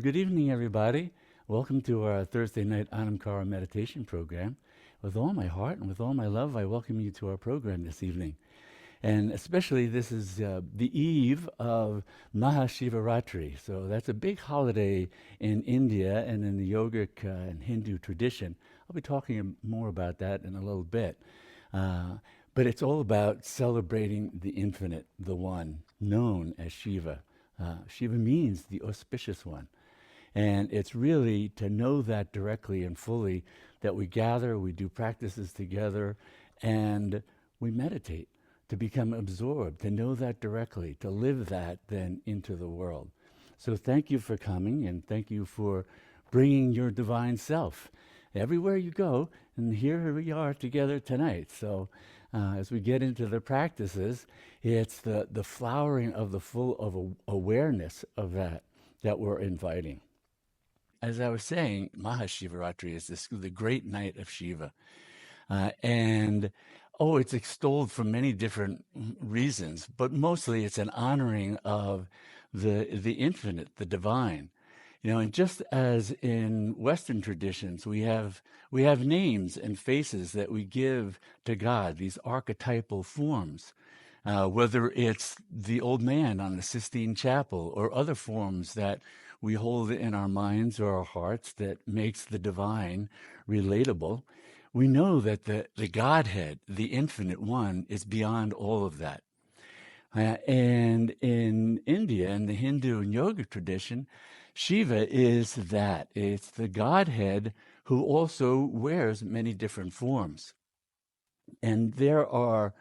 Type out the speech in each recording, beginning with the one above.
good evening, everybody. Welcome to our Thursday night Anamkara meditation program. With all my heart and with all my love, I welcome you to our program this evening. And especially, this is the eve of Mahashivaratri. So that's a big holiday in India and in the yogic and Hindu tradition. I'll be talking more about that in a little bit. But it's all about celebrating the infinite, the one, known as Shiva. Shiva means the Auspicious One. And it's really to know that directly and fully that we gather, we do practices together, and we meditate to become absorbed, to know that directly, to live that then into the world. So thank you for coming, and thank you for bringing your divine self everywhere you go. And here we are together tonight. So as we get into the practices, it's the flowering of the full of awareness of that we're inviting. As I was saying, Mahashivaratri is the great night of Shiva. And it's extolled for many different reasons, but mostly it's an honoring of the infinite, the divine. And just as in Western traditions, we have names and faces that we give to God, these archetypal forms, whether it's the old man on the Sistine Chapel or other forms that we hold in our minds or our hearts that makes the divine relatable. We know that the Godhead, the infinite one, is beyond all of that. And in India, in the Hindu and yoga tradition, Shiva is that. It's the Godhead who also wears many different forms. And there are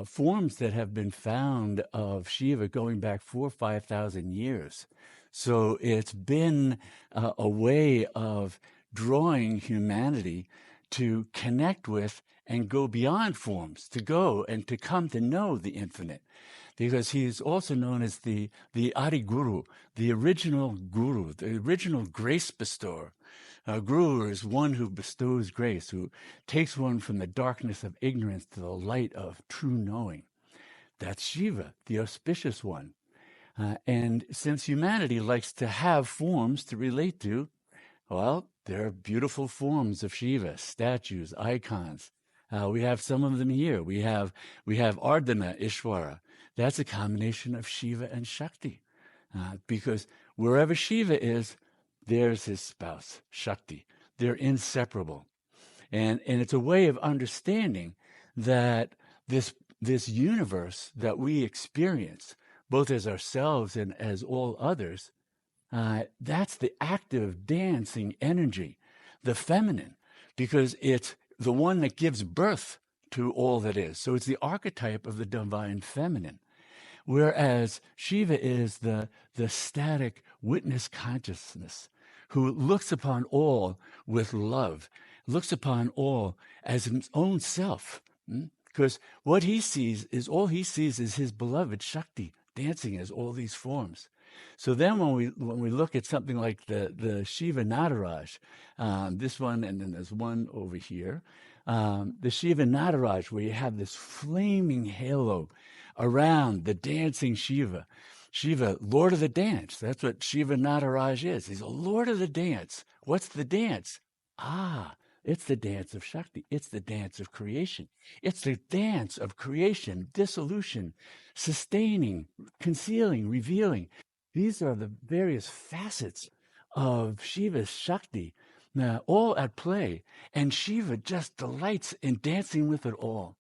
forms that have been found of Shiva going back 4,000 or 5,000 years. So it's been a way of drawing humanity to connect with and go beyond forms, to go and to come to know the infinite. Because he is also known as the Adi Guru, the original guru, the original grace bestower. A guru is one who bestows grace, who takes one from the darkness of ignorance to the light of true knowing. That's Shiva, the Auspicious One. And since humanity likes to have forms to relate to, well, there are beautiful forms of Shiva, statues, icons. We have some of them here. We have Ardhana Ishvara. That's a combination of Shiva and Shakti, because wherever Shiva is, there's his spouse, Shakti. They're inseparable. And it's a way of understanding that this universe that we experience, both as ourselves and as all others, that's the active dancing energy, the feminine, because it's the one that gives birth to all that is. So it's the archetype of the divine feminine. Whereas Shiva is the static witness consciousness who looks upon all with love, looks upon all as his own self. Because what he sees is his beloved Shakti dancing as all these forms. So then when we look at something like the Shiva Nataraj, this one, and then there's one over here, the Shiva Nataraj, where you have this flaming halo around the dancing Shiva. Shiva, Lord of the Dance. That's what Shiva Nataraj is. He's a Lord of the Dance. What's the dance? It's the dance of Shakti. It's the dance of creation. It's the dance of creation, dissolution, sustaining, concealing, revealing. These are the various facets of Shiva's Shakti, all at play. And Shiva just delights in dancing with it all.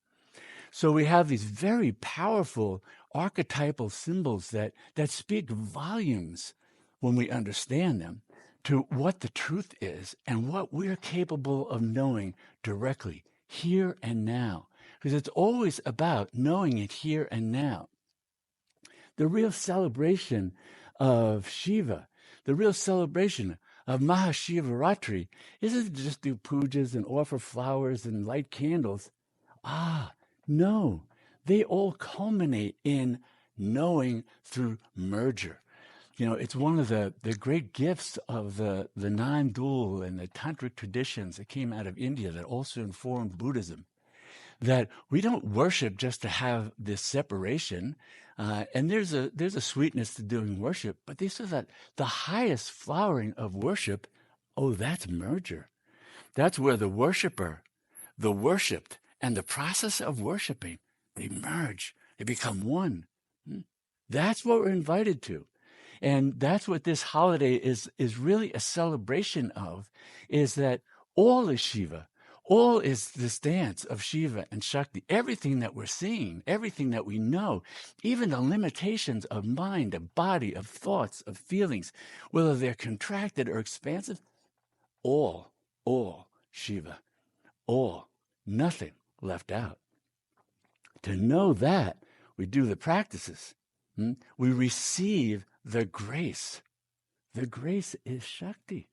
So we have these very powerful archetypal symbols that speak volumes when we understand them to what the truth is and what we're capable of knowing directly, here and now. Because it's always about knowing it here and now. The real celebration of Shiva, the real celebration of Mahashivaratri isn't to just do pujas and offer flowers and light candles. No, they all culminate in knowing through merger. It's one of the great gifts of the Nondual and the tantric traditions that came out of India that also informed Buddhism. that we don't worship just to have this separation. And there's a sweetness to doing worship, but this is that the highest flowering of worship. Oh, that's merger. That's where the worshiper, the worshipped, and the process of worshiping, they merge. They become one. That's what we're invited to. And that's what this holiday is really a celebration of, is that all is Shiva. All is this dance of Shiva and Shakti. Everything that we're seeing, everything that we know, even the limitations of mind, of body, of thoughts, of feelings, whether they're contracted or expansive, all Shiva. All, nothing left out. To know that, we do the practices. We receive the grace. The grace is Shakti.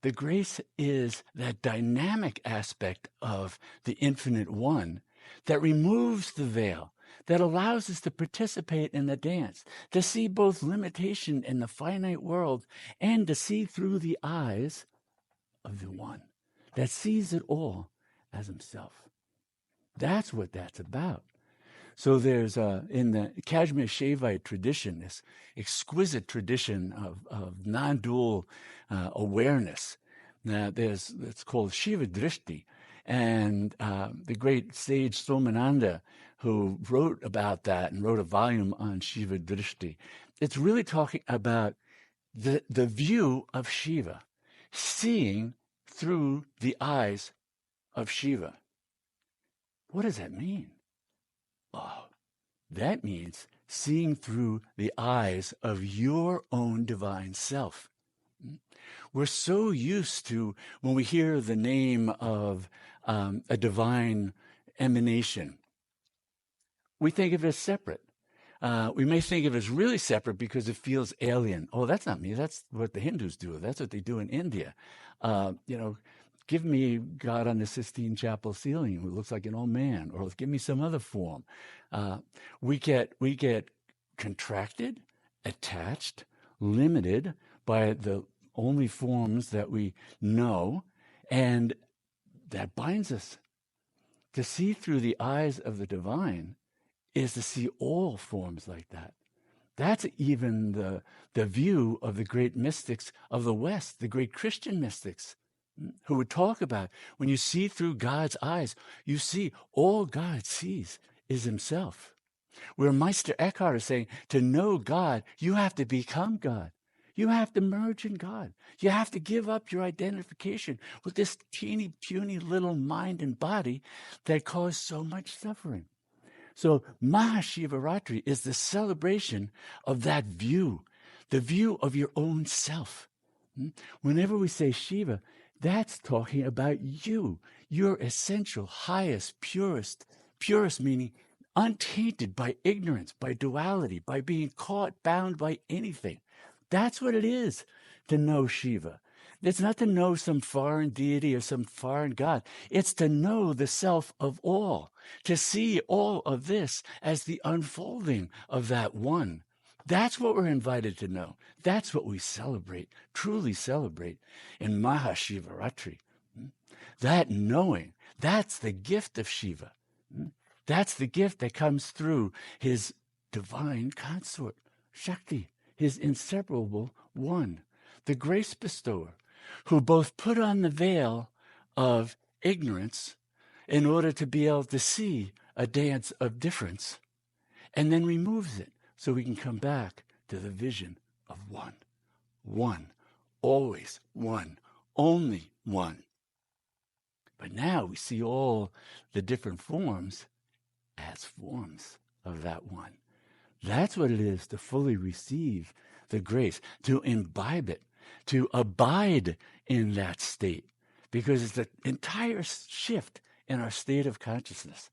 The grace is that dynamic aspect of the infinite one that removes the veil, that allows us to participate in the dance, to see both limitation in the finite world and to see through the eyes of the one that sees it all as himself. That's what that's about. So there's, in the Kashmir Shaivite tradition, this exquisite tradition of non-dual awareness. It's called Shiva Drishti. And the great sage Somananda, who wrote about that and wrote a volume on Shiva Drishti, it's really talking about the view of Shiva, seeing through the eyes of Shiva. What does that mean? Oh, that means seeing through the eyes of your own divine self. We're so used to, when we hear the name of a divine emanation, we think of it as separate. We may think of it as really separate because it feels alien. Oh, that's not me. That's what the Hindus do. That's what they do in India. Give me God on the Sistine Chapel ceiling who looks like an old man, or give me some other form. We get contracted, attached, limited by the only forms that we know, and that binds us. To see through the eyes of the divine is to see all forms like that. That's even the view of the great mystics of the West, the great Christian mystics, who would talk about when you see through God's eyes, you see all God sees is himself. Where Meister Eckhart is saying, to know God, you have to become God. You have to merge in God. You have to give up your identification with this teeny, puny little mind and body that caused so much suffering. So Mahashivaratri is the celebration of that view, the view of your own self. Whenever we say Shiva, that's talking about you, your essential, highest, purest meaning untainted by ignorance, by duality, by being caught, bound by anything. That's what it is to know Shiva. It's not to know some foreign deity or some foreign God. It's to know the self of all, to see all of this as the unfolding of that one. That's what we're invited to know. That's what we celebrate, truly celebrate in Mahashivaratri. That knowing, that's the gift of Shiva. That's the gift that comes through his divine consort, Shakti, his inseparable one, the grace bestower, who both put on the veil of ignorance in order to be able to see a dance of difference, and then removes it so we can come back to the vision of one. One, always one, only one. But now we see all the different forms as forms of that one. That's what it is to fully receive the grace, to imbibe it, to abide in that state, because it's the entire shift in our state of consciousness.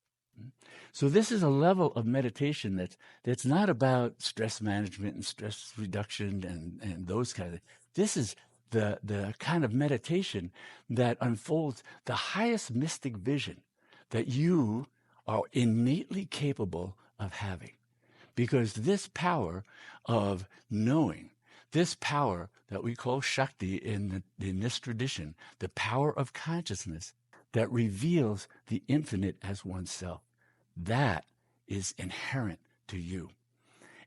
So this is a level of meditation that's not about stress management and stress reduction and those kind of things. This is the kind of meditation that unfolds the highest mystic vision that you are innately capable of having. Because this power of knowing, this power that we call Shakti in this tradition, the power of consciousness, that reveals the infinite as oneself. That is inherent to you.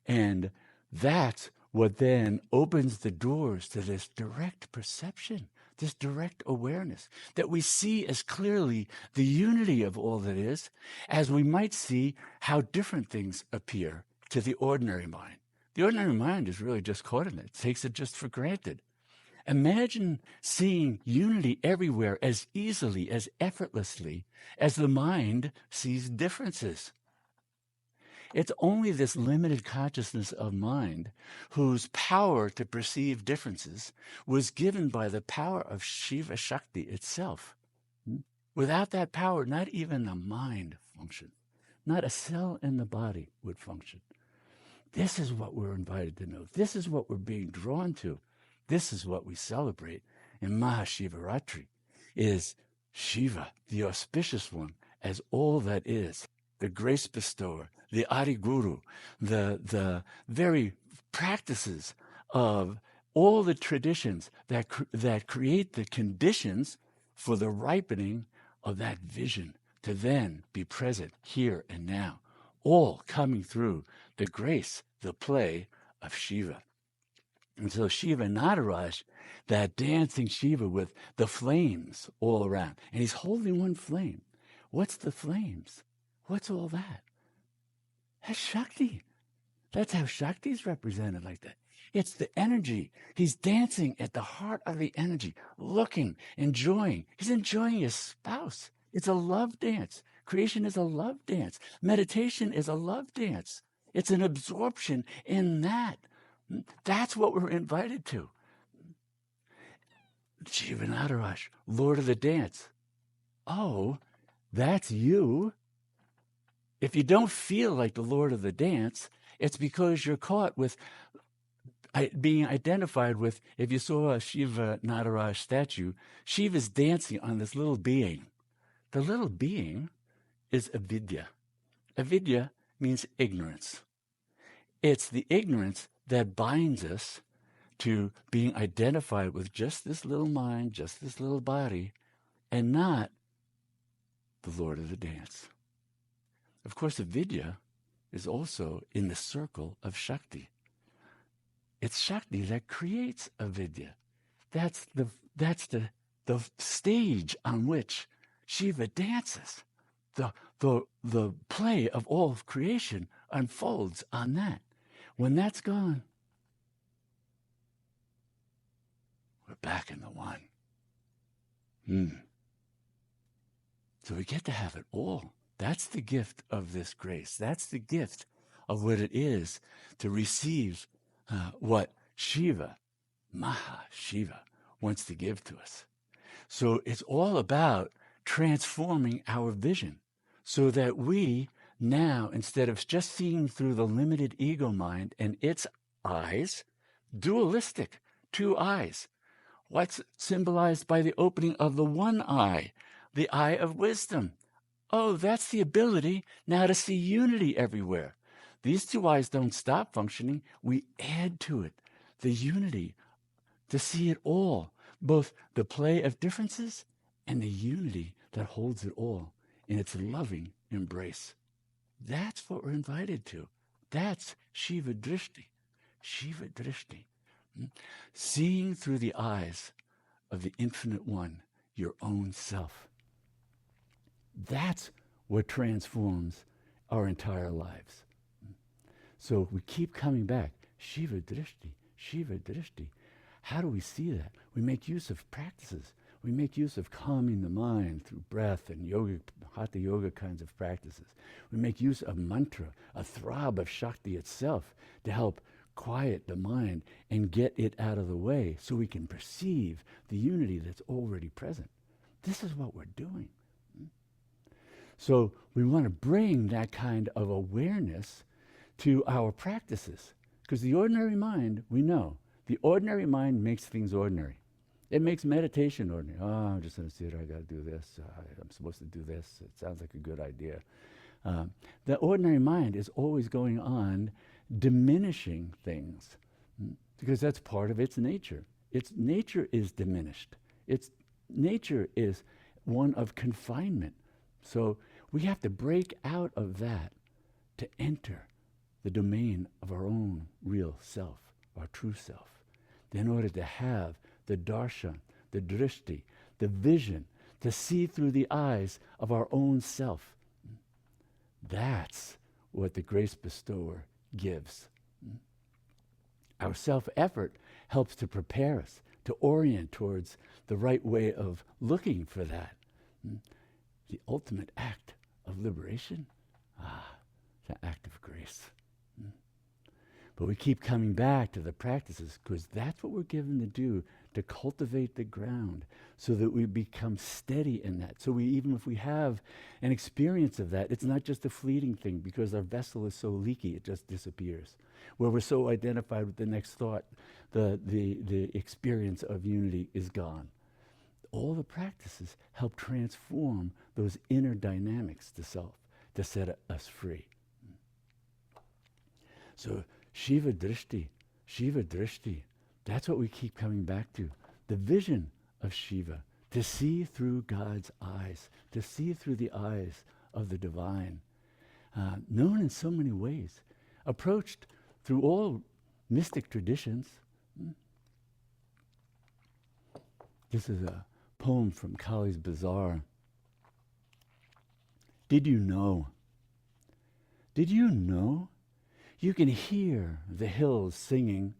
And that's what then opens the doors to this direct perception, this direct awareness, that we see as clearly the unity of all that is, as we might see how different things appear to the ordinary mind. The ordinary mind is really just caught in it, takes it just for granted. Imagine seeing unity everywhere as easily, as effortlessly as the mind sees differences. It's only this limited consciousness of mind whose power to perceive differences was given by the power of Shiva Shakti itself. Without that power, not even the mind functions. Not a cell in the body would function. This is what we're invited to know. This is what we're being drawn to. This is what we celebrate in Mahashivaratri, is Shiva, the Auspicious One, as all that is, the grace bestower, the Adi Guru, the very practices of all the traditions that create the conditions for the ripening of that vision to then be present here and now, all coming through the grace, the play of Shiva. And so Shiva Nataraj, that dancing Shiva with the flames all around, and he's holding one flame. What's the flames? What's all that? That's Shakti. That's how Shakti is represented like that. It's the energy. He's dancing at the heart of the energy, looking, enjoying. He's enjoying his spouse. It's a love dance. Creation is a love dance. Meditation is a love dance. It's an absorption in that. That's what we're invited to. Shiva Nataraj, Lord of the Dance. Oh, that's you. If you don't feel like the Lord of the Dance, it's because you're caught with being identified with, if you saw a Shiva Nataraj statue, Shiva's dancing on this little being. The little being is avidya. Avidya means ignorance. It's the ignorance that binds us to being identified with just this little mind, just this little body, and not the Lord of the Dance. Of course, avidya is also in the circle of Shakti. It's Shakti that creates avidya. That's the stage on which Shiva dances. The play of all of creation unfolds on that. When that's gone, we're back in the one. So we get to have it all. That's the gift of this grace. That's the gift of what it is to receive what Shiva, Maha-Shiva, wants to give to us. So it's all about transforming our vision so that we now, instead of just seeing through the limited ego mind and its eyes, dualistic, two eyes. What's symbolized by the opening of the one eye, the eye of wisdom? Oh, that's the ability now to see unity everywhere. These two eyes don't stop functioning. We add to it the unity to see it all, both the play of differences and the unity that holds it all in its loving embrace. That's what we're invited to. That's Shiva Drishti. Shiva Drishti. Seeing through the eyes of the Infinite One, your own self. That's what transforms our entire lives. So we keep coming back. Shiva Drishti, Shiva Drishti. How do we see that? We make use of practices. We make use of calming the mind through breath and yoga, hatha yoga kinds of practices. We make use of mantra, a throb of Shakti itself, to help quiet the mind and get it out of the way so we can perceive the unity that's already present. This is what we're doing. So we want to bring that kind of awareness to our practices. Because the ordinary mind, we know, the ordinary mind makes things ordinary. It makes meditation ordinary. Oh, I'm just going to sit here, I got to do this. I'm supposed to do this. It sounds like a good idea. The ordinary mind is always going on diminishing things because that's part of its nature. Its nature is diminished. Its nature is one of confinement. So we have to break out of that to enter the domain of our own real self, our true self, in order to have the darshan, the drishti, the vision, to see through the eyes of our own self. That's what the grace bestower gives. Our self-effort helps to prepare us, to orient towards the right way of looking for that. The ultimate act of liberation, the act of grace. But we keep coming back to the practices because that's what we're given to do, to cultivate the ground so that we become steady in that. So even if we have an experience of that, it's not just a fleeting thing because our vessel is so leaky, it just disappears. Where we're so identified with the next thought, the experience of unity is gone. All the practices help transform those inner dynamics to self, to set us free. So Shiva Drishti, that's what we keep coming back to. The vision of Shiva, to see through God's eyes, to see through the eyes of the divine, known in so many ways, approached through all mystic traditions. This is a poem from Kali's Bazaar. Did you know? Did you know? You can hear the hills singing,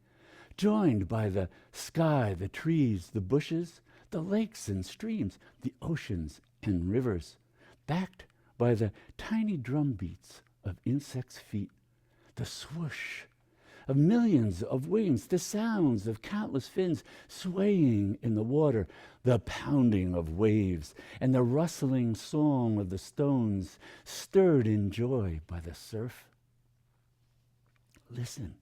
joined by the sky, the trees, the bushes, the lakes and streams, the oceans and rivers, backed by the tiny drum beats of insects' feet, the swoosh of millions of wings, the sounds of countless fins swaying in the water, the pounding of waves, and the rustling song of the stones stirred in joy by the surf. Listen,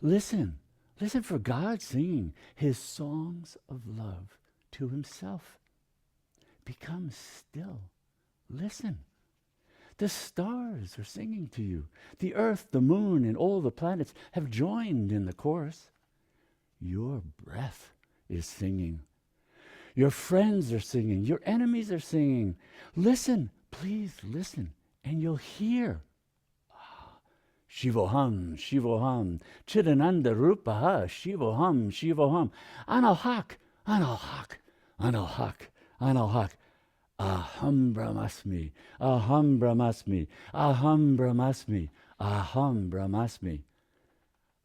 listen, listen for God singing his songs of love to himself. Become still. Listen. The stars are singing to you. The earth, the moon, and all the planets have joined in the chorus. Your breath is singing. Your friends are singing. Your enemies are singing. Listen, please listen, and you'll hear. Shivoham, Shivoham, Chidananda Rupaha, Shivoham, Shivoham, Analhak, Analhak, Analhak, Analhak. Aham Brahmasmi, Aham Brahmasmi, Aham Brahmasmi, Aham Brahmasmi.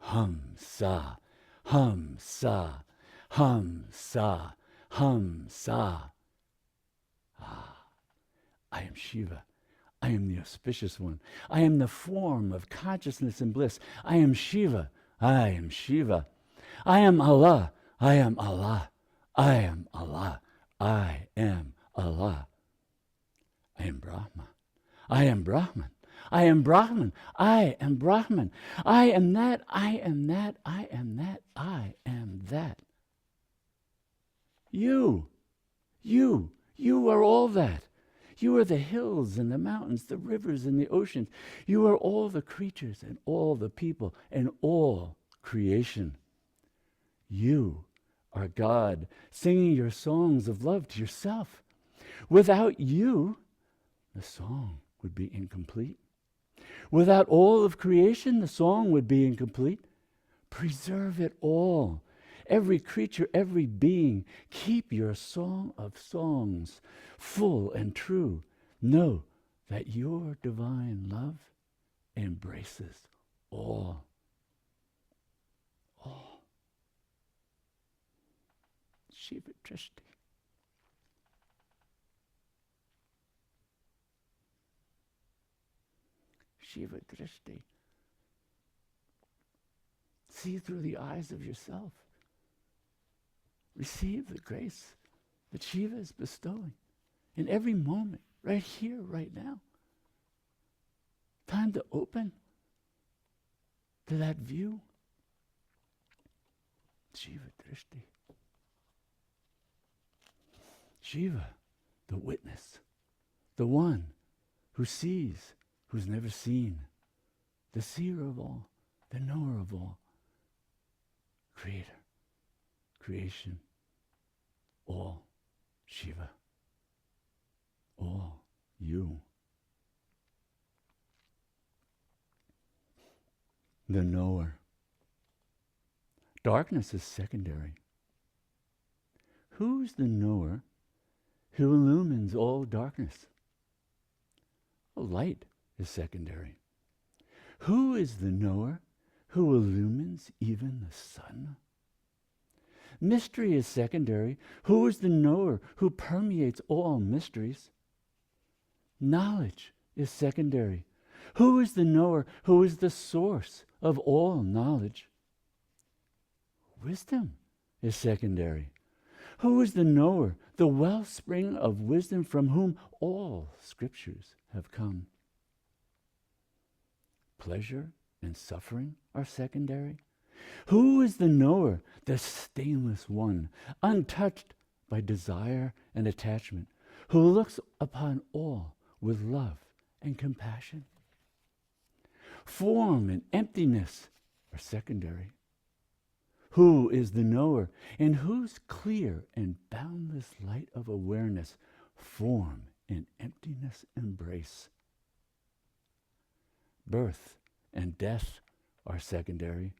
Hum Sa, Hum Sa, Hum Sa, Hum Sa. I am Shiva. I am the Auspicious One. I am the form of consciousness and bliss. I am Shiva. I am Shiva. I am Allah. I am Allah. I am Allah. I am Allah. I am Brahma. I am Brahman. I am Brahman. I am Brahman. I am that. I am that. I am that. I am that. You are all that. You are the hills and the mountains, the rivers and the oceans. You are all the creatures and all the people and all creation. You are God, singing your songs of love to yourself. Without you, the song would be incomplete. Without all of creation, the song would be incomplete. Preserve it all. Every creature, every being, keep your song of songs full and true. Know that your divine love embraces all. All. Shiva Drishti. Shiva Drishti. See through the eyes of yourself. Receive the grace that Shiva is bestowing in every moment, right here, right now. Time to open to that view. Shiva Drishti. Shiva, the witness, the one who sees, who's never seen, the seer of all, the knower of all, creator, creation, all, Shiva. you. The knower. Darkness is secondary. Who's the knower who illumines all darkness? Light is secondary. Who is the knower who illumines even the sun? Mystery is secondary. Who is the knower who permeates all mysteries? Knowledge is secondary. Who is the knower who is the source of all knowledge? Wisdom is secondary. Who is the knower, the wellspring of wisdom from whom all scriptures have come? Pleasure and suffering are secondary. Who is the knower, the stainless one, untouched by desire and attachment, who looks upon all with love and compassion? Form and emptiness are secondary. Who is the knower, in whose clear and boundless light of awareness form and emptiness embrace? Birth and death are secondary.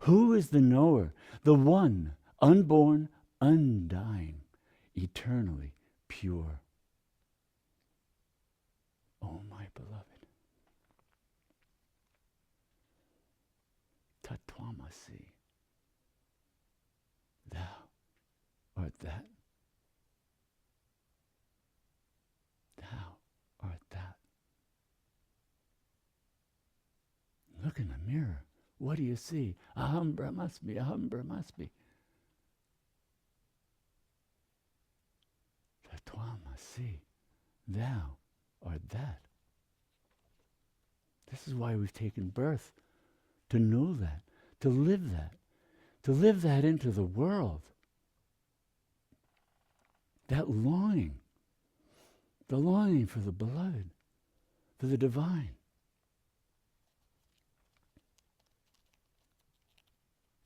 Who is the knower, the one, unborn, undying, eternally pure? Oh, my beloved, tatvamasi, thou art that. Thou art that. Look in the mirror. What do you see? Aham Brahmasmi, Aham Brahmasmi. Tatvamasi, thou art that. This is why we've taken birth, to know that, to live that into the world. That longing, the longing for the beloved, for the divine.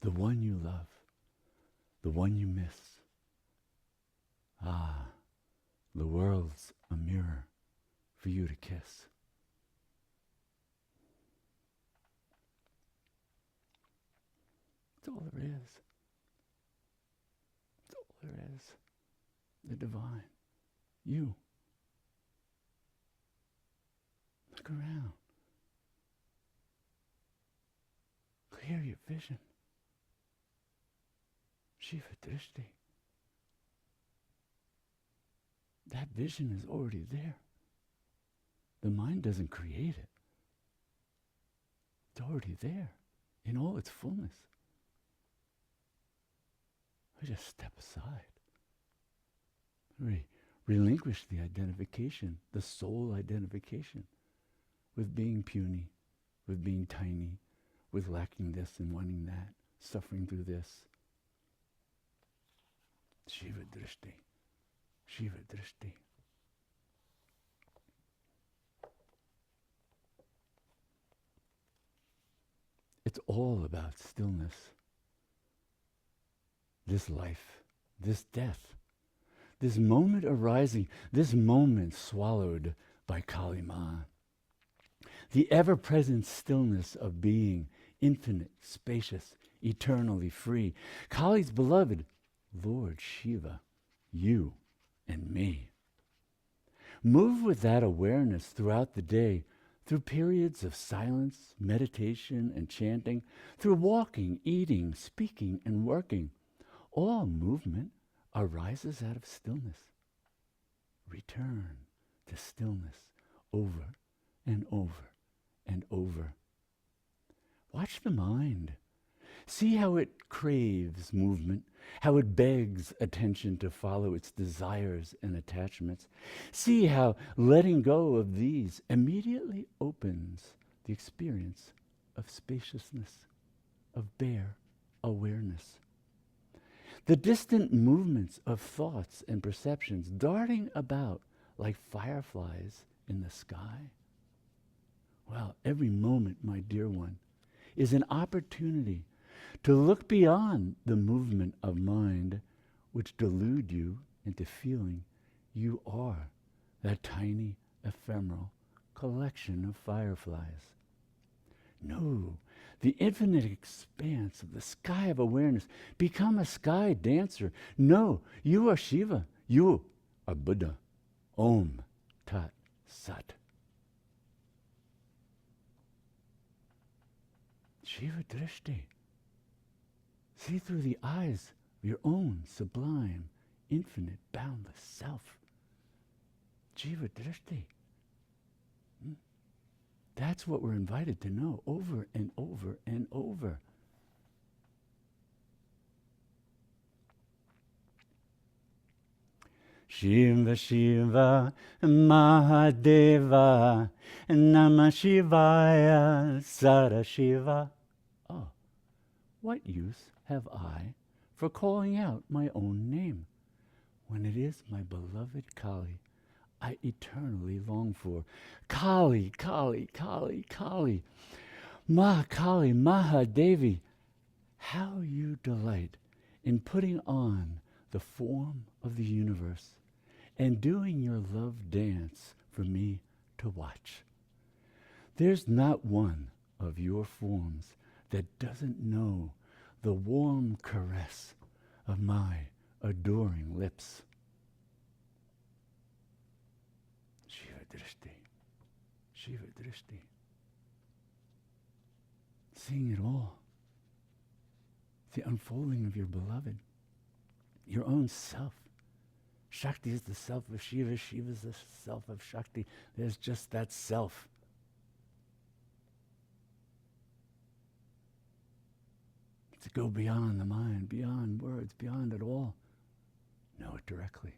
The one you love, the one you miss. Ah, the world's a mirror for you to kiss. That's all there is. That's all there is. The divine. You. Look around. Clear your vision. Shiva Drishti. That vision is already there. The mind doesn't create it. It's already there in all its fullness. We just step aside. We relinquish the identification, the soul identification, with being puny, with being tiny, with lacking this and wanting that, suffering through this. Shiva Drishti. Shiva Drishti. It's all about stillness. This life, this death, this moment arising, this moment swallowed by Kali Ma. The ever-present stillness of being, infinite, spacious, eternally free. Kali's beloved, Lord Shiva, you and me. Move with that awareness throughout the day, through periods of silence, meditation, and chanting, through walking, eating, speaking, and working. All movement arises out of stillness. Return to stillness over and over and over. Watch the mind. See how it craves movement, how it begs attention to follow its desires and attachments. See how letting go of these immediately opens the experience of spaciousness, of bare awareness. The distant movements of thoughts and perceptions darting about like fireflies in the sky. Well, every moment, my dear one, is an opportunity to look beyond the movement of mind which delude you into feeling you are that tiny, ephemeral collection of fireflies. No, the infinite expanse of the sky of awareness. Become a sky dancer. No, you are Shiva. You are Buddha. Om Tat Sat. Shiva Drishti. See through the eyes of your own sublime, infinite, boundless self. Shiva Drishti. That's what we're invited to know over and over and over. Shiva Shiva Mahadeva Namah Shivaya Sada Shiva. Oh, what use have I for calling out my own name when it is my beloved Kali I eternally long for? Kali, Kali, Kali, Kali. Kali, Mahadevi. How you delight in putting on the form of the universe and doing your love dance for me to watch. There's not one of your forms that doesn't know the warm caress of my adoring lips. Shiva Drishti, Shiva Drishti. Seeing it all. The unfolding of your beloved, your own self. Shakti is the self of Shiva. Shiva is the self of Shakti. There's just that self. To go beyond the mind, beyond words, beyond it all. Know it directly.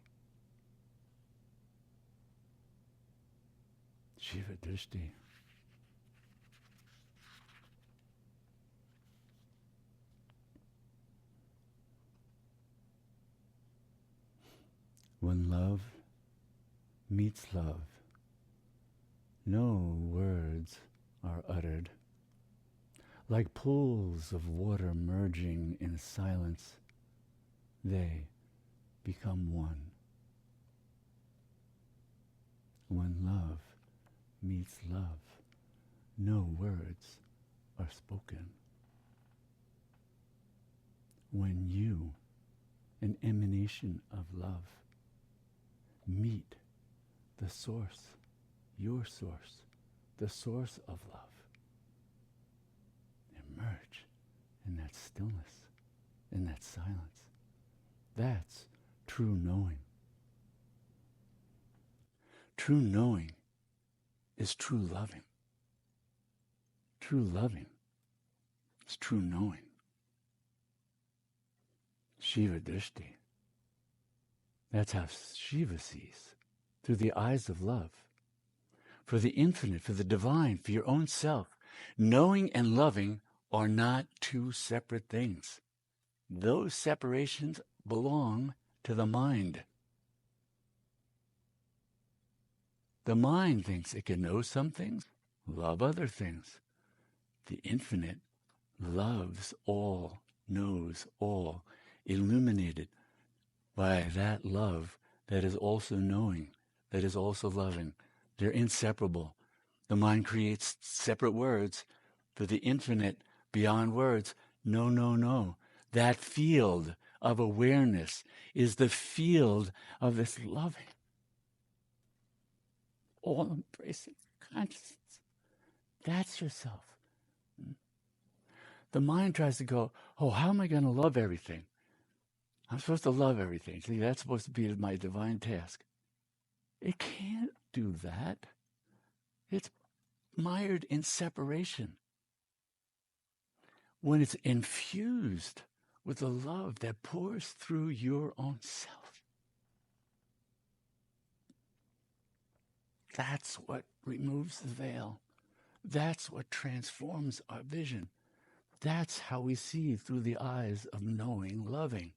Shiva Drishti. When love meets love, no words are uttered. Like pools of water merging in silence, they become one. When love meets love, no words are spoken. When you, an emanation of love, meet the source, your source, the source of love, emerge in that stillness, in that silence. That's true knowing. True knowing is true loving. True loving is true knowing. Shiva Drishti. That's how Shiva sees, through the eyes of love. For the infinite, for the divine, for your own self, knowing and loving are not two separate things. Those separations belong to the mind. The mind thinks it can know some things, love other things. The infinite loves all, knows all, illuminated by that love that is also knowing, that is also loving. They're inseparable. The mind creates separate words for the infinite beyond words. No, no, no. That field of awareness is the field of this loving, all-embracing consciousness. That's yourself. The mind tries to go, oh, how am I going to love everything? I'm supposed to love everything. See, that's supposed to be my divine task. It can't do that. It's mired in separation. When it's infused with the love that pours through your own self, that's what removes the veil. That's what transforms our vision. That's how we see through the eyes of knowing, loving.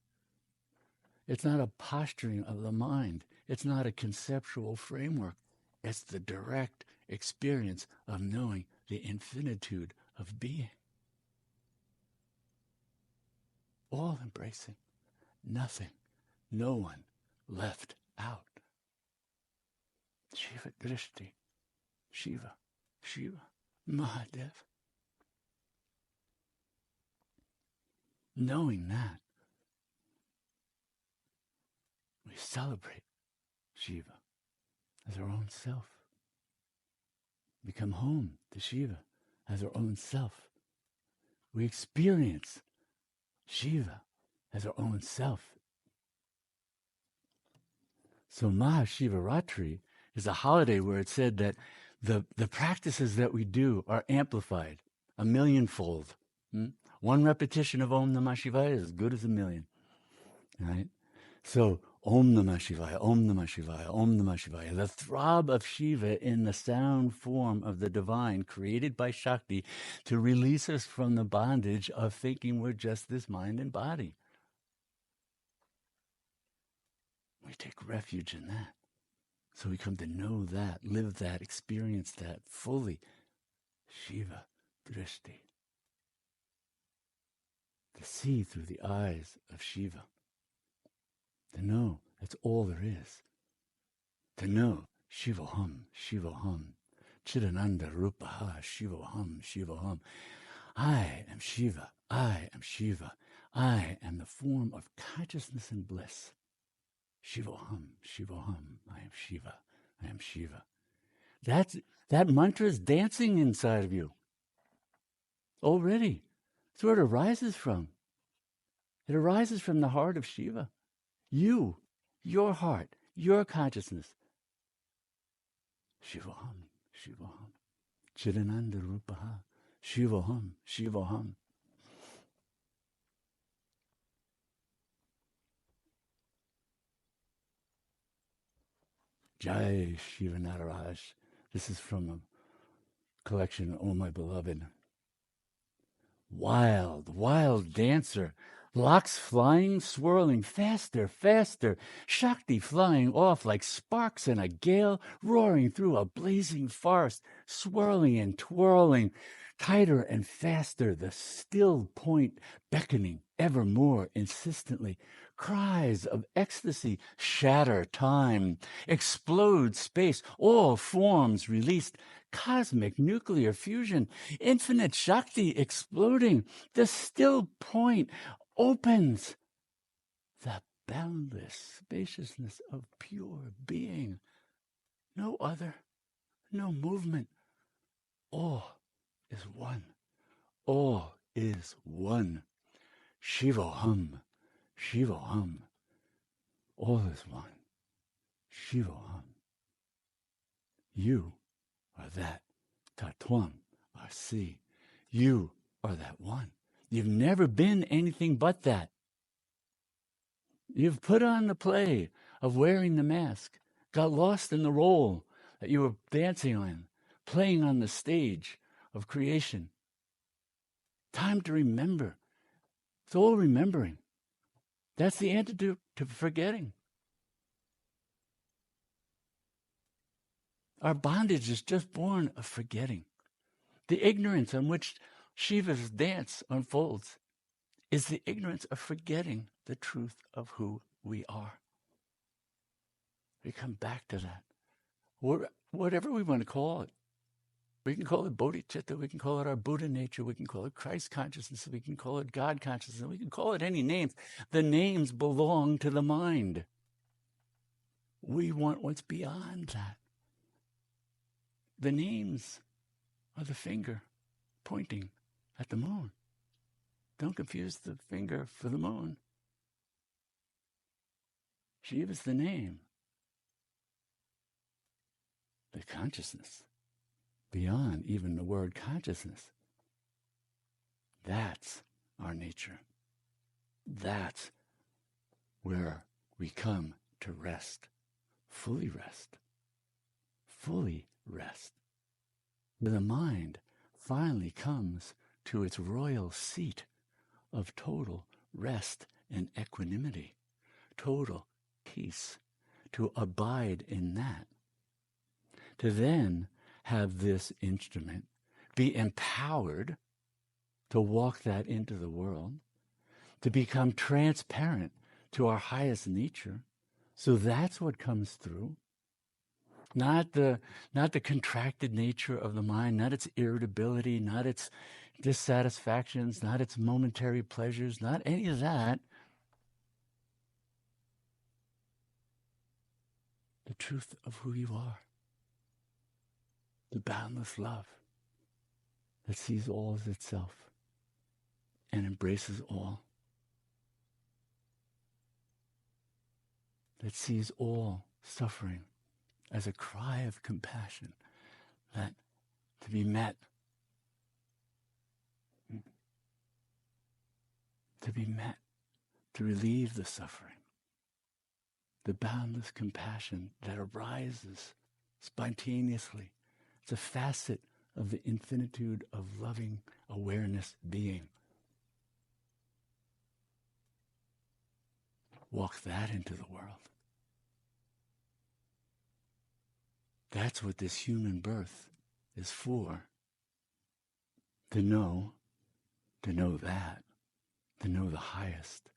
It's not a posturing of the mind. It's not a conceptual framework. It's the direct experience of knowing the infinitude of being. All embracing. Nothing. No one left out. Shiva Drishti, Shiva, Shiva, Mahadev. Knowing that, we celebrate Shiva as our own self. Become home to Shiva as our own self. We experience Shiva as our own self. So Mahashivaratri is a holiday where it said that the practices that we do are amplified a millionfold. One repetition of Om Namah Shivaya is as good as a million. Right? So Om Namah Shivaya, Om Namah Shivaya, Om Namah Shivaya, the throb of Shiva in the sound form of the divine created by Shakti to release us from the bondage of thinking we're just this mind and body. We take refuge in that. So we come to know that, live that, experience that fully. Shiva Drishti. To see through the eyes of Shiva. To know that's all there is. To know Shivoham, Shivoham, Chidananda Rupaha, Shivoham, Shivoham. I am Shiva, I am Shiva. I am the form of consciousness and bliss. Shivoham, Shivoham, I am Shiva, I am Shiva. That mantra is dancing inside of you. Already. It's where it arises from. It arises from the heart of Shiva. You, your heart, your consciousness. Shivoham, Shivoham. Chidananda Rupaha. Shivoham, Shivoham. Jai Shiva Nataraj. This is from a collection, Oh My Beloved. Wild, wild dancer. Locks flying, swirling, faster, faster. Shakti flying off like sparks in a gale, roaring through a blazing forest, swirling and twirling. Tighter and faster, the still point beckoning ever more insistently. Cries of ecstasy shatter time, explode space, all forms released. Cosmic nuclear fusion, infinite Shakti exploding. The still point opens. The boundless spaciousness of pure being. No other, no movement. All is one. All is one. Shivoham, Shivoham. All is one. Shivoham. You are that. Tatwam Asi. You are that one. You've never been anything but that. You've put on the play of wearing the mask, got lost in the role that you were dancing on, playing on the stage of creation. Time to remember. It's all remembering. That's the antidote to forgetting. Our bondage is just born of forgetting. The ignorance on which Shiva's dance unfolds is the ignorance of forgetting the truth of who we are. We come back to that. Whatever we want to call it. We can call it bodhicitta, we can call it our Buddha nature, we can call it Christ consciousness, we can call it God consciousness, we can call it any names. The names belong to the mind. We want what's beyond that. The names are the finger pointing at the moon. Don't confuse the finger for the moon. Shiva's the name. The consciousness, beyond even the word consciousness. That's our nature. That's where we come to rest. Fully rest. Fully rest. The mind finally comes to its royal seat of total rest and equanimity, total peace, to abide in that, to then have this instrument be empowered to walk that into the world, to become transparent to our highest nature. So that's what comes through. Not the contracted nature of the mind, not its irritability, not its dissatisfactions, not its momentary pleasures, not any of that. The truth of who you are. The boundless love that sees all as itself and embraces all. That sees all suffering as a cry of compassion, that to be met, to relieve the suffering. The boundless compassion that arises spontaneously. It's a facet of the infinitude of loving awareness being. Walk that into the world. That's what this human birth is for. To know that, to know the highest,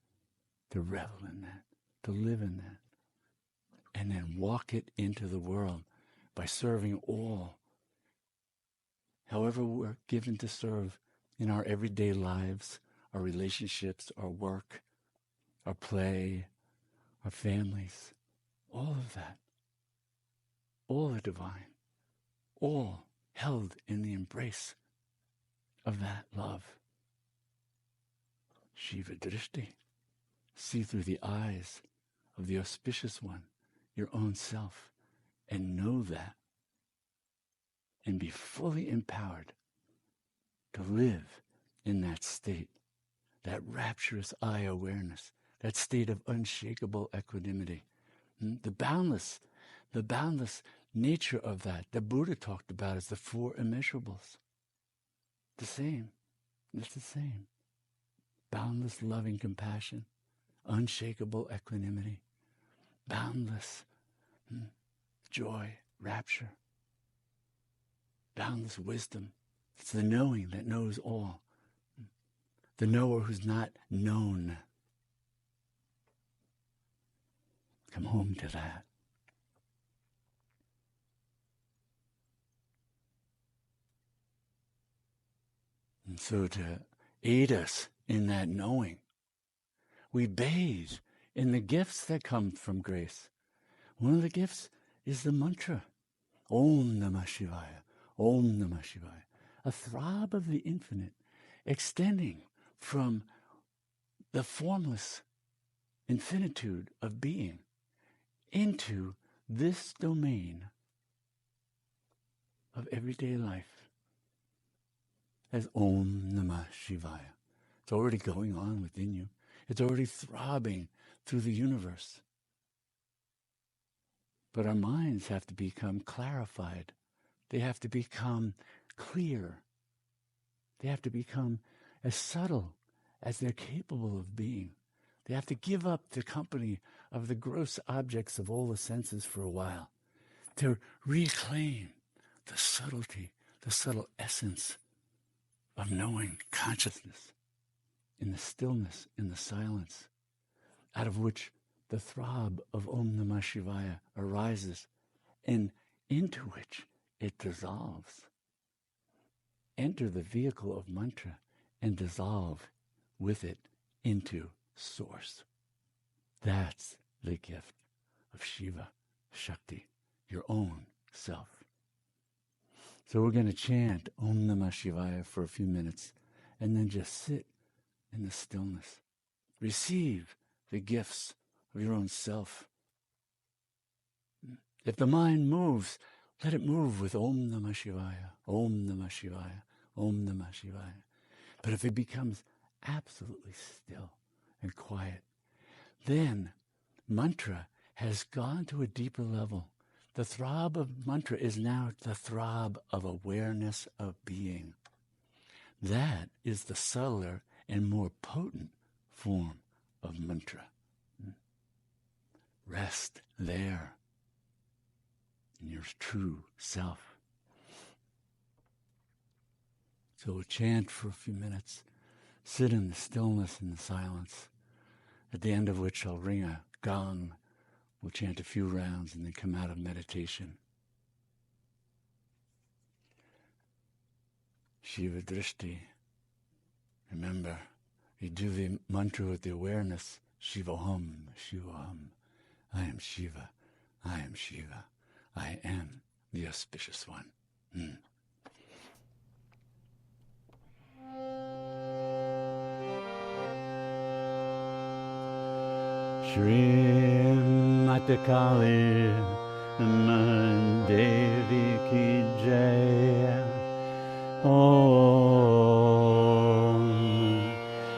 to revel in that, to live in that, and then walk it into the world by serving all, however we're given to serve in our everyday lives, our relationships, our work, our play, our families, all of that, all the divine, all held in the embrace of that love. Shiva Drishti. See through the eyes of the Auspicious One, your own self, and know that, and be fully empowered to live in that state, that rapturous eye awareness, that state of unshakable equanimity. The boundless nature of that, the Buddha talked about as the four immeasurables. The same. It's the same. Boundless loving compassion, unshakable equanimity, boundless joy, rapture, boundless wisdom. It's the knowing that knows all. The knower who's not known. Come home to that. And so to aid us in that knowing, we bathe in the gifts that come from grace. One of the gifts is the mantra, Om Namah Shivaya, Om Namah Shivaya, a throb of the infinite, extending from the formless infinitude of being into this domain of everyday life as Om Namah Shivaya. It's already going on within you. It's already throbbing through the universe. But our minds have to become clarified. They have to become clear. They have to become as subtle as they're capable of being. They have to give up the company of the gross objects of all the senses for a while to reclaim the subtlety, the subtle essence of knowing consciousness in the stillness, in the silence, out of which the throb of Om Namah Shivaya arises and into which it dissolves. Enter the vehicle of mantra and dissolve with it into source. That's the gift of Shiva, Shakti, your own self. So we're going to chant Om Namah Shivaya for a few minutes and then just sit in the stillness. Receive the gifts of your own self. If the mind moves, let it move with Om Namah Shivaya, Om Namah Shivaya, Om Namah Shivaya. But if it becomes absolutely still and quiet, then mantra has gone to a deeper level. The throb of mantra is now the throb of awareness of being. That is the subtler and more potent form of mantra. Rest there in your true self. So we'll chant for a few minutes, sit in the stillness and the silence, at the end of which I'll ring a gong. We'll chant a few rounds and then come out of meditation. Shiva Drishti. Remember, you do the mantra with the awareness, Shiva Hum, Shiva Hum. I am Shiva, I am Shiva, I am the Auspicious One. Shrimati Kali Devi Ki Jaya. Om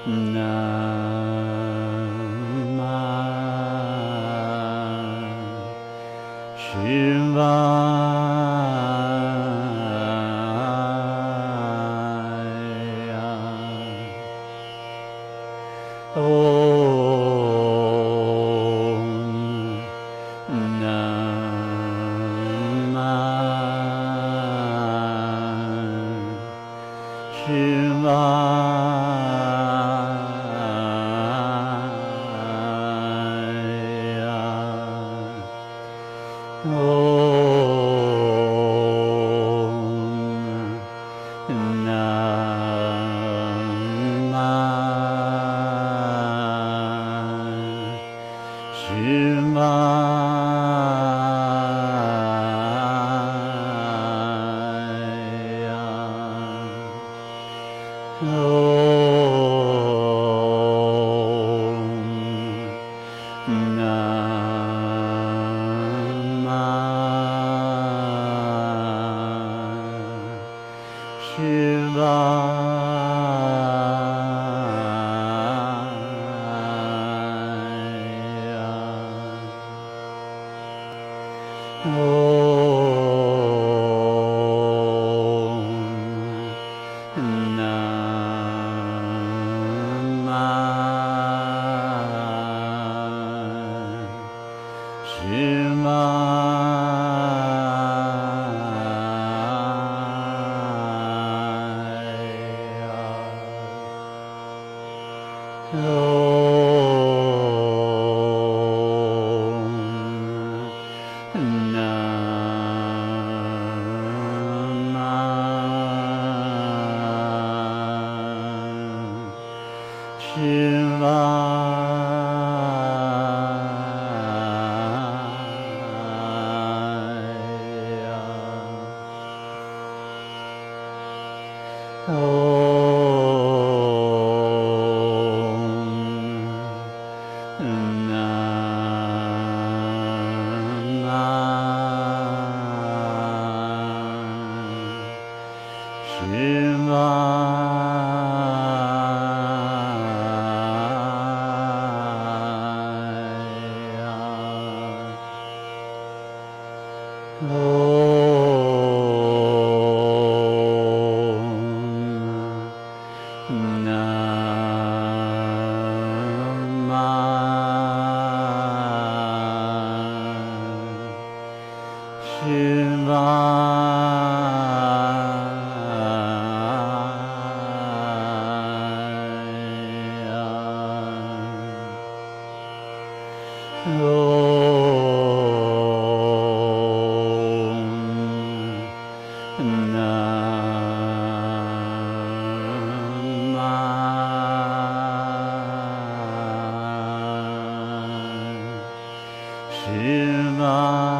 Namah Shivaya. Om Namah Shivaya. Om Namah Shivaya.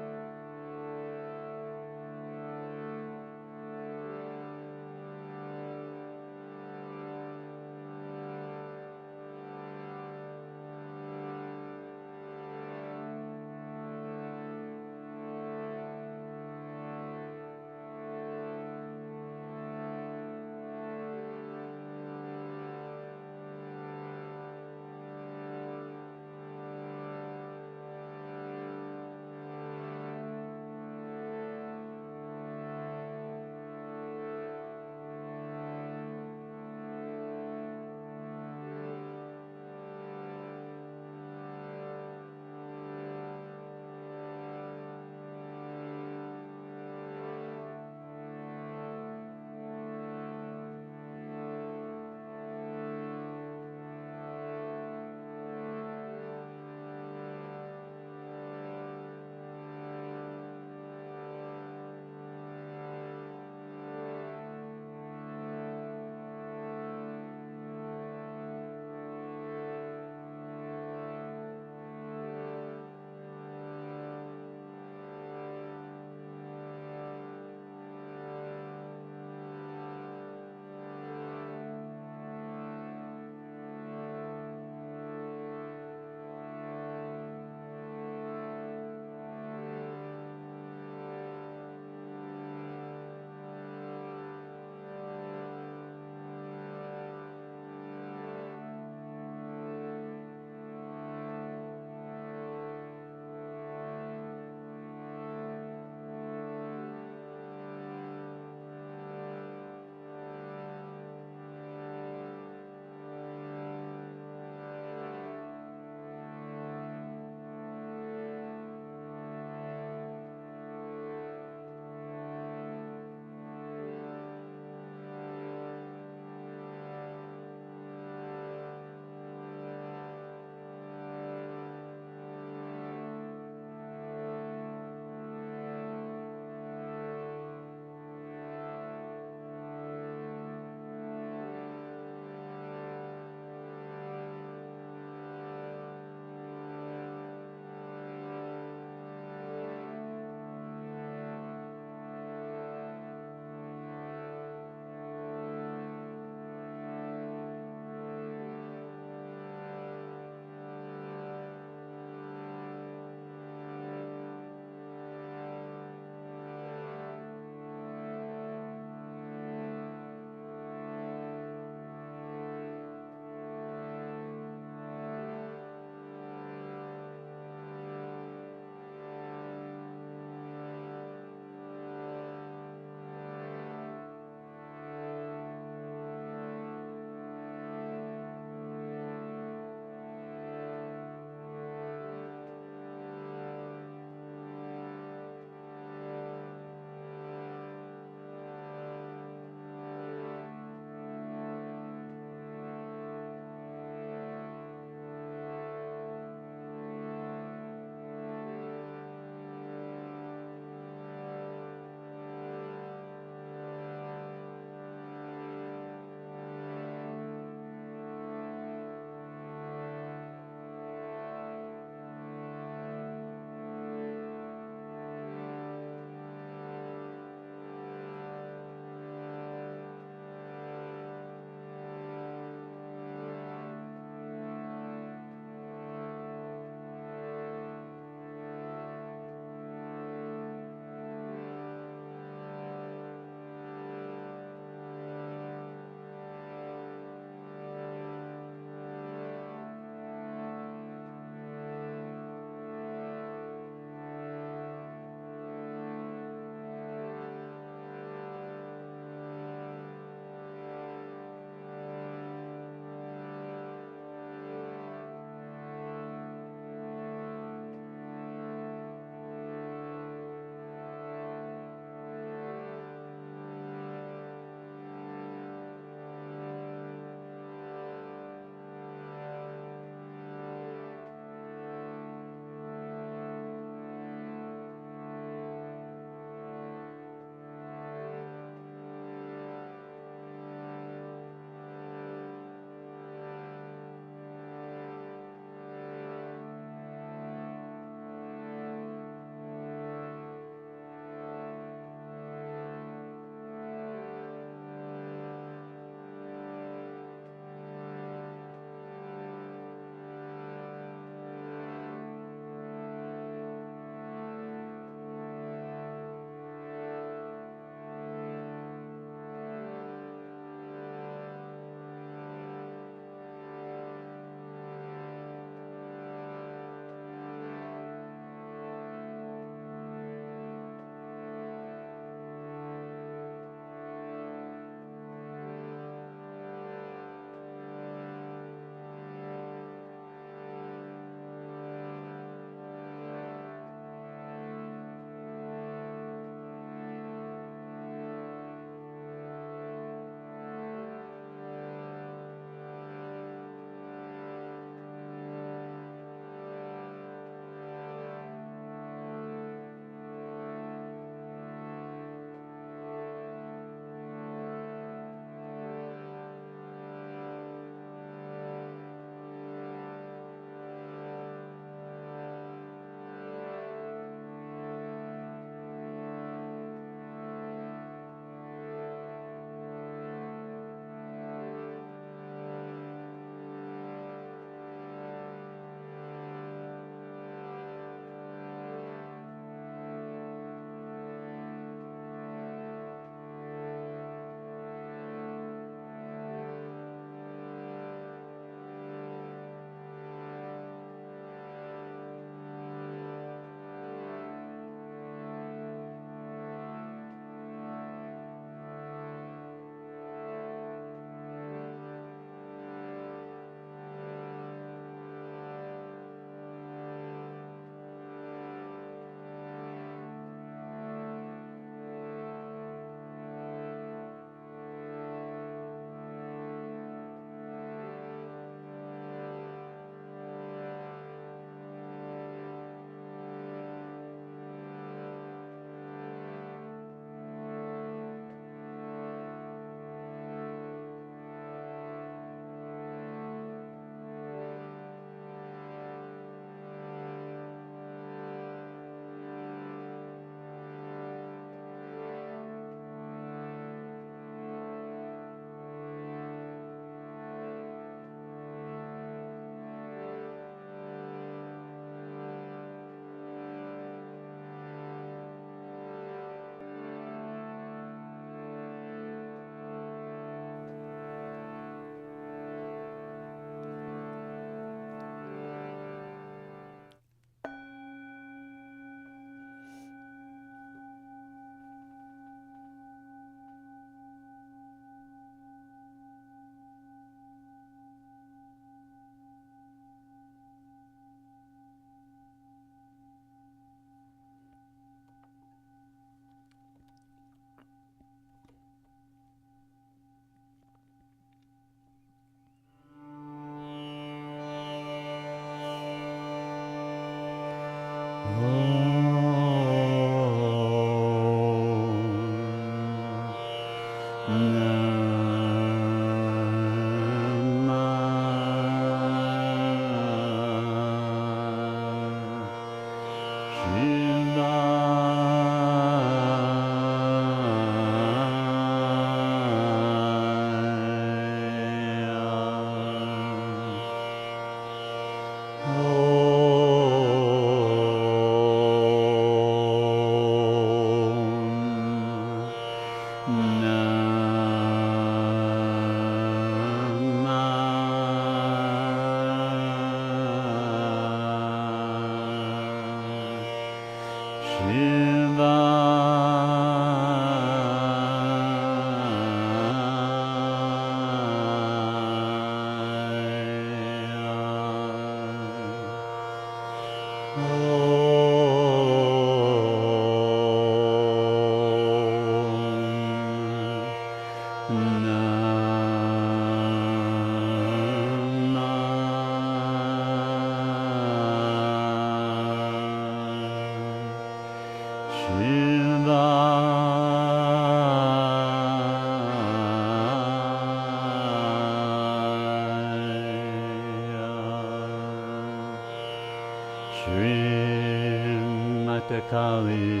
Kali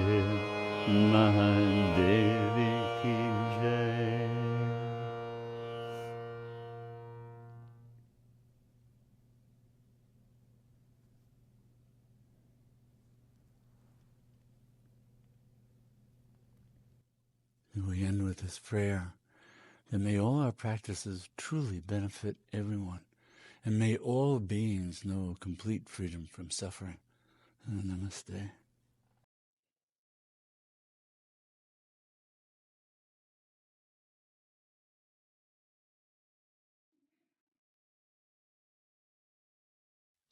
Mahadevi ki jai. And we end with this prayer that may all our practices truly benefit everyone, and may all beings know complete freedom from suffering. Namaste.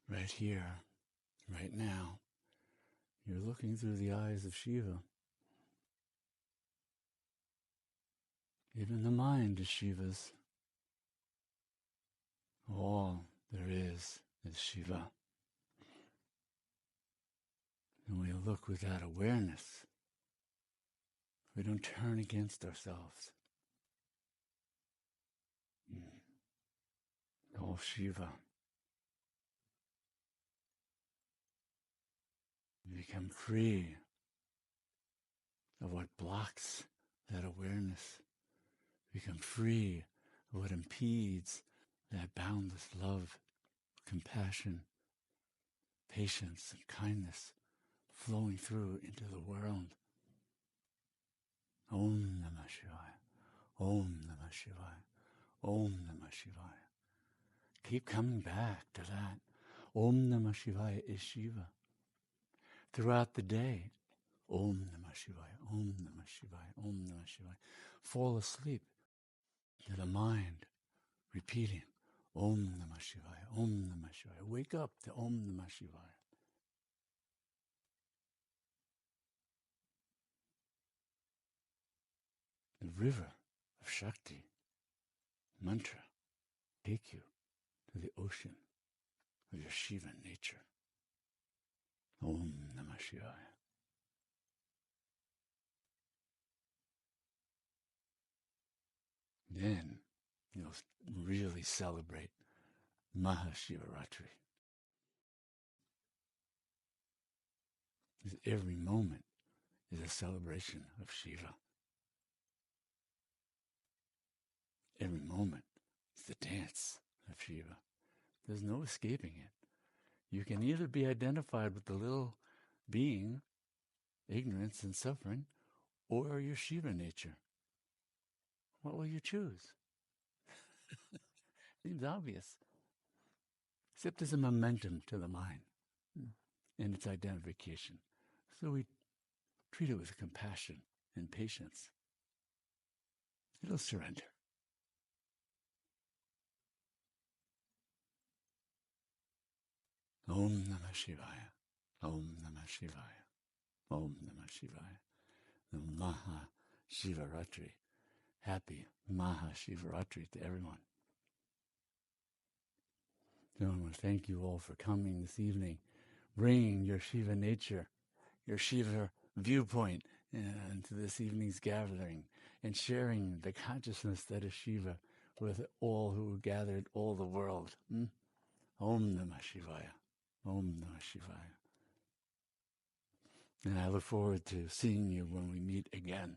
Right here, right now, you're looking through the eyes of Shiva. Even the mind is Shiva's. All there is Shiva. And we look with that awareness. We don't turn against ourselves. All Shiva. We become free of what blocks that awareness. We become free of what impedes that boundless love, compassion, patience, and kindness flowing through into the world. Om Namah Shivaya. Om Namah Shivaya. Om Namah Shivaya. Keep coming back to that. Om Namah Shivaya is Shiva. Throughout the day, Om Namah Shivaya, Om Namah Shivaya, Om Namah Shivaya. Fall asleep to the mind repeating Om Namah Shivaya, Om Namah Shivaya. Wake up to Om Namah Shivaya. The river of Shakti mantra take you to the ocean of your Shiva nature. Om Namah Shivaya. Then you'll really celebrate Mahashivaratri. Every moment is a celebration of Shiva. Every moment is the dance of Shiva. There's no escaping it. You can either be identified with the little being, ignorance and suffering, or your Shiva nature. What will you choose? Seems obvious. Except there's a momentum to the mind and its identification. So we treat it with compassion and patience. It'll surrender. Om Namah Shivaya. Om Namah Shivaya. Om Namah Shivaya. The Maha Shivaratri. Happy Maha Shivaratri to everyone. So I want to thank you all for coming this evening. bringing your Shiva nature, your Shiva viewpoint into this evening's gathering and sharing the consciousness that is Shiva with all who gathered, all the world. Om Namah Shivaya. Om Namah Shivaya. And I look forward to seeing you when we meet again.